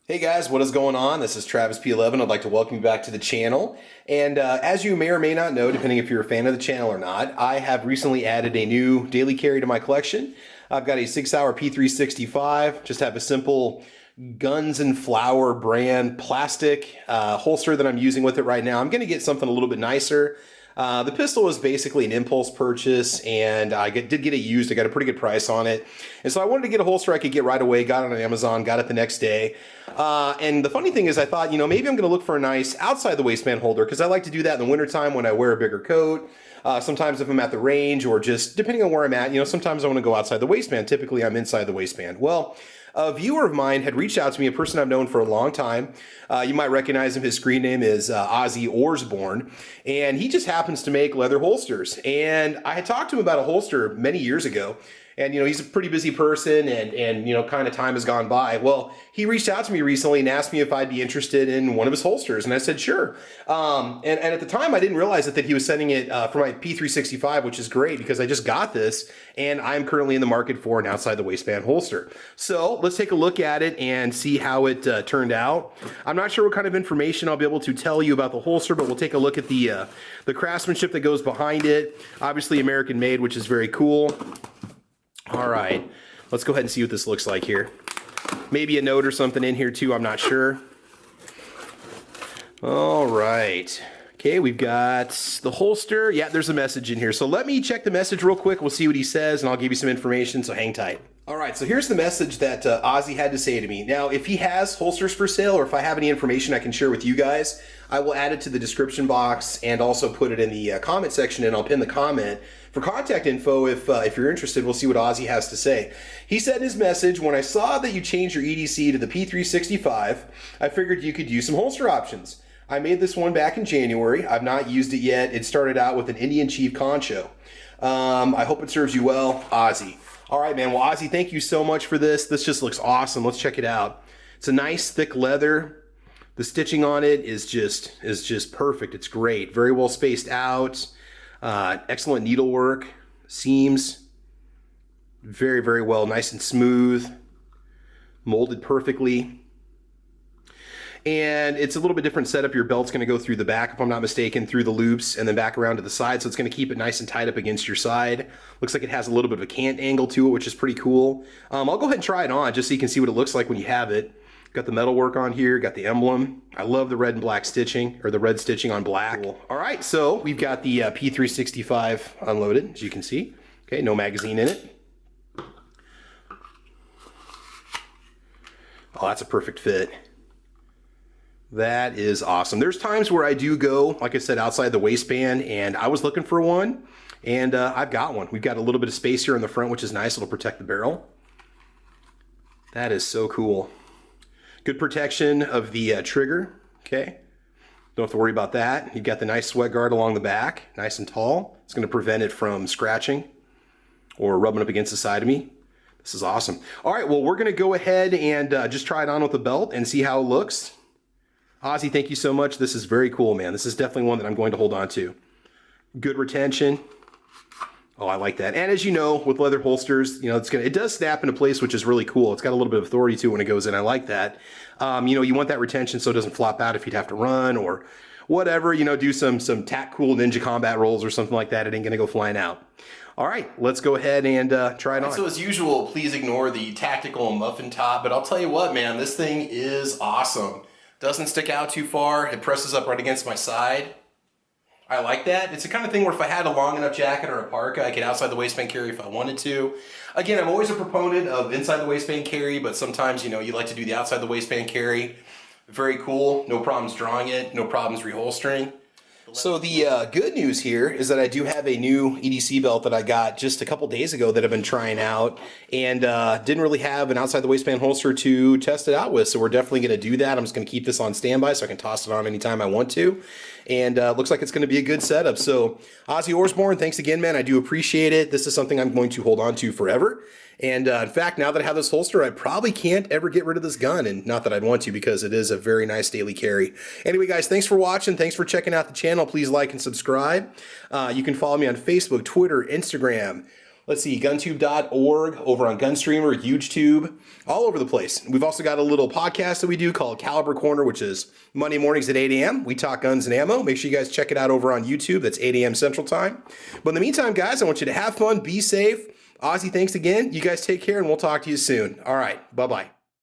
Hey guys, what is going on? This is Travis P11. I'd like to welcome you back to the channel. And as you may or may not know, depending if you're a fan of the channel or not, I have recently added a new daily carry to my collection. I've got a 6-hour P365, just have a simple Guns and Flower brand plastic holster that I'm using with it right now. I'm going to get something a little bit nicer. The pistol was basically an impulse purchase, and I did get it used. I got a pretty good price on it. And so I wanted to get a holster I could get right away, got it on Amazon, got it the next day. And the funny thing is I thought, maybe I'm going to look for a nice outside the waistband holder because I like to do that in the wintertime when I wear a bigger coat. Sometimes if I'm at the range or just depending on where I'm at, sometimes I want to go outside the waistband. Typically I'm inside the waistband. Well, a viewer of mine had reached out to me, a person I've known for a long time. You might recognize him. His screen name is Ozzy Orsborn, and he just happens to make leather holsters. And I had talked to him about a holster many years ago. And, he's a pretty busy person and kind of time has gone by. Well, he reached out to me recently and asked me if I'd be interested in one of his holsters. And I said, sure. And at the time, I didn't realize that he was sending it for my P365, which is great because I just got this and I'm currently in the market for an outside the waistband holster. So let's take a look at it and see how it turned out. I'm not sure what kind of information I'll be able to tell you about the holster, but we'll take a look at the craftsmanship that goes behind it. Obviously American made, which is very cool. All right, let's go ahead and see what this looks like here. Maybe a note or something in here too, I'm not sure. All right, okay, we've got the holster. Yeah, there's a message in here. So let me check the message real quick. We'll see what he says and I'll give you some information, so hang tight. All right, so here's the message that Ozzy had to say to me. Now, if he has holsters for sale or if I have any information I can share with you guys, I will add it to the description box and also put it in the comment section, and I'll pin the comment for contact info if you're interested. We'll see what Ozzy has to say. He said in his message, when I saw that you changed your EDC to the P365, I figured you could use some holster options. I made this one back in January. I've not used it yet. It started out with an Indian Chief concho. I hope it serves you well, Ozzy. All right, man. Well, Ozzy, thank you so much for this. This just looks awesome. Let's check it out. It's a nice thick leather. The stitching on it is just perfect. It's great. Very well spaced out. Excellent needlework. Seams very, very well. Nice and smooth. Molded perfectly. And it's a little bit different setup. Your belt's going to go through the back, if I'm not mistaken, through the loops and then back around to the side. So it's going to keep it nice and tight up against your side. Looks like it has a little bit of a cant angle to it, which is pretty cool. I'll go ahead and try it on just so you can see what it looks like when you have it. Got the metal work on here, got the emblem. I love the red and black stitching, or the red stitching on black. Cool. All right, so we've got the P365 unloaded, as you can see. Okay, no magazine in it. Oh, that's a perfect fit. That is awesome. There's times where I do go, like I said, outside the waistband, and I was looking for one, and I've got one. We've got a little bit of space here in the front, which is nice. It'll protect the barrel. That is so cool. Good protection of the trigger, okay? Don't have to worry about that. You've got the nice sweat guard along the back, nice and tall. It's gonna prevent it from scratching or rubbing up against the side of me. This is awesome. All right, well, we're gonna go ahead and just try it on with the belt and see how it looks. Ozzy, thank you so much. This is very cool, man. This is definitely one that I'm going to hold on to. Good retention. Oh, I like that. And as you know, with leather holsters, it does snap into place, which is really cool. It's got a little bit of authority to it when it goes in. I like that. You want that retention so it doesn't flop out if you'd have to run or whatever, do some tack cool ninja combat rolls or something like that. It ain't gonna go flying out. All right, let's go ahead and try it on. So as usual, please ignore the tactical muffin top, but I'll tell you what, man, this thing is awesome. Doesn't stick out too far. It presses up right against my side. I like that. It's the kind of thing where if I had a long enough jacket or a parka, I could outside the waistband carry if I wanted to. Again, I'm always a proponent of inside the waistband carry, but sometimes, you like to do the outside the waistband carry. Very cool. No problems drawing it. No problems reholstering. So the good news here is that I do have a new EDC belt that I got just a couple days ago that I've been trying out, and didn't really have an outside the waistband holster to test it out with, so we're definitely going to do that. I'm just going to keep this on standby so I can toss it on anytime I want to, and looks like it's going to be a good setup. So Ozzy Orsborn, thanks again, man. I do appreciate it. This is something I'm going to hold on to forever. And in fact, now that I have this holster, I probably can't ever get rid of this gun, and not that I'd want to because it is a very nice daily carry. Anyway, guys, thanks for watching. Thanks for checking out the channel. Please like and subscribe. You can follow me on Facebook, Twitter, Instagram, let's see, guntube.org, over on Gunstreamer, UGEtube, all over the place. We've also got a little podcast that we do called Caliber Corner, which is Monday mornings at 8 a.m. We talk guns and ammo. Make sure you guys check it out over on YouTube. That's 8 a.m. Central Time. But in the meantime, guys, I want you to have fun, be safe. Ozzy, thanks again. You guys take care, and we'll talk to you soon. All right, bye-bye.